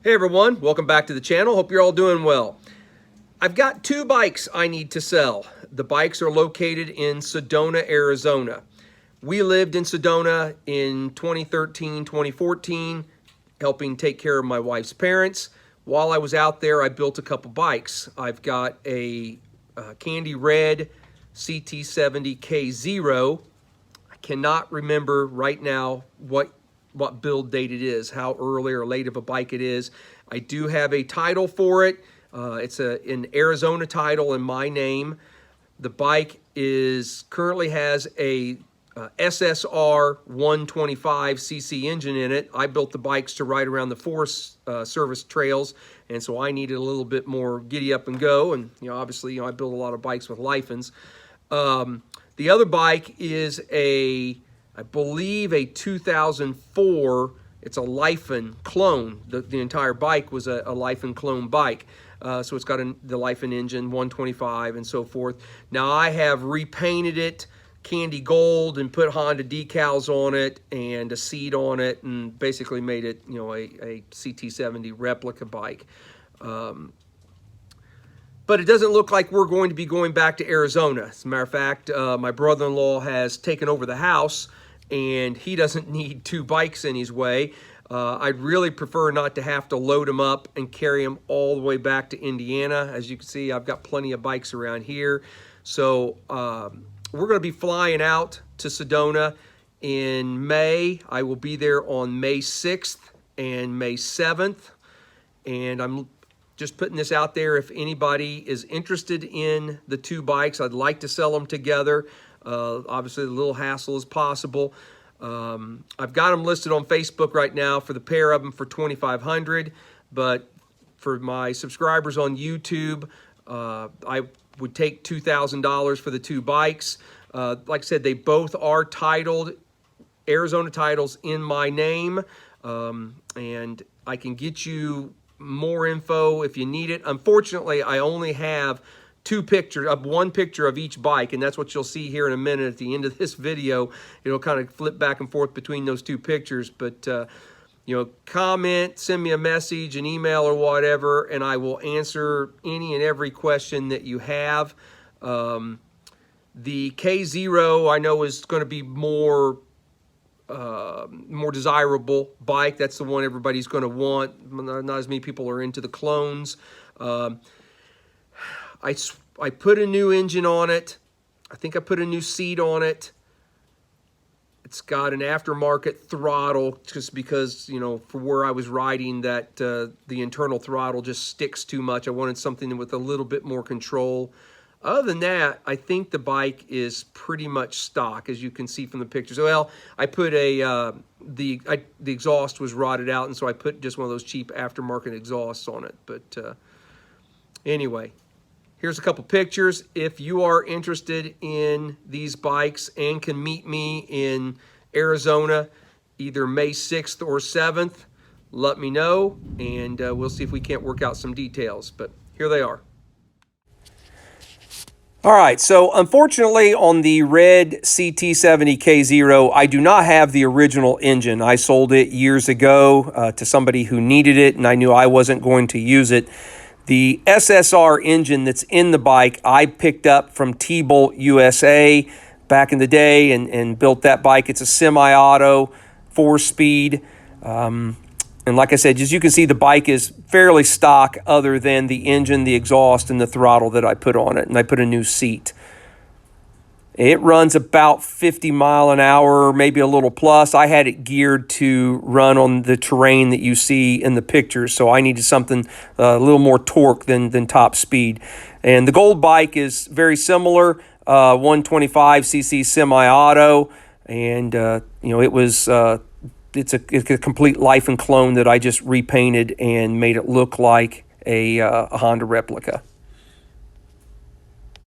Hey everyone, welcome back to the channel. Hope you're all doing well. I've got two bikes I need to sell. The bikes are located in Sedona, Arizona. We lived in Sedona in 2013, 2014, helping take care of my wife's parents. While I was out there, I built a couple bikes. I've got a candy red CT70 K0. I cannot remember right now what build date it is, how early or late of a bike it is. I do have a title for it. It's an Arizona title in my name. The bike currently has a SSR 125cc engine in it. I built the bikes to ride around the Forest Service trails, and so I needed a little bit more giddy up and go. And obviously, I build a lot of bikes with Lifans. The other bike is I believe a 2004. It's a Lifan clone. The entire bike was a Lifan clone bike. So it's got the Lifan engine, 125 and so forth. Now I have repainted it candy gold and put Honda decals on it and a seat on it and basically made it, a CT70 replica bike. But it doesn't look like we're going to be going back to Arizona. As a matter of fact, my brother-in-law has taken over the house and he doesn't need two bikes in his way. I'd really prefer not to have to load them up and carry them all the way back to Indiana. As you can see, I've got plenty of bikes around here. So we're going to be flying out to Sedona in May. I will be there on May 6th and May 7th. And I'm just putting this out there. If anybody is interested in the two bikes, I'd like to sell them together. Obviously, the little hassle is possible. I've got them listed on Facebook right now for the pair of them for $2,500. But for my subscribers on YouTube, I would take $2,000 for the two bikes. Like I said, they both are titled, Arizona titles in my name. And I can get you more info if you need it. Unfortunately, I only have one picture of each bike, and that's what you'll see here in a minute at the end of this video. It'll kind of flip back and forth between those two pictures, but comment, send me a message, an email or whatever, and I will answer any and every question that you have. The K0 I know is going to be more desirable bike. That's the one everybody's going to want. Not as many people are into the clones. I put a new engine on it. I think I put a new seat on it. It's got an aftermarket throttle just because, for where I was riding, that the internal throttle just sticks too much. I wanted something with a little bit more control. Other than that, I think the bike is pretty much stock, as you can see from the pictures. Well, I put the exhaust was rotted out, and so I put just one of those cheap aftermarket exhausts on it. But anyway, here's a couple pictures. If you are interested in these bikes and can meet me in Arizona, either May 6th or 7th, let me know, and we'll see if we can't work out some details. But here they are. All right, so unfortunately on the red CT70 K0, I do not have the original engine. I sold it years ago to somebody who needed it, and I knew I wasn't going to use it. The SSR engine that's in the bike, I picked up from T-Bolt USA back in the day and built that bike. It's a semi-auto, 4-speed. And like I said, as you can see, the bike is fairly stock other than the engine, the exhaust, and the throttle that I put on it. And I put a new seat. It runs about 50 mile an hour, maybe a little plus. I had it geared to run on the terrain that you see in the pictures, so I needed something a little more torque than top speed. And the Gold bike is very similar, 125cc semi-auto, and it was it's a complete Lifan clone that I just repainted and made it look like a Honda replica.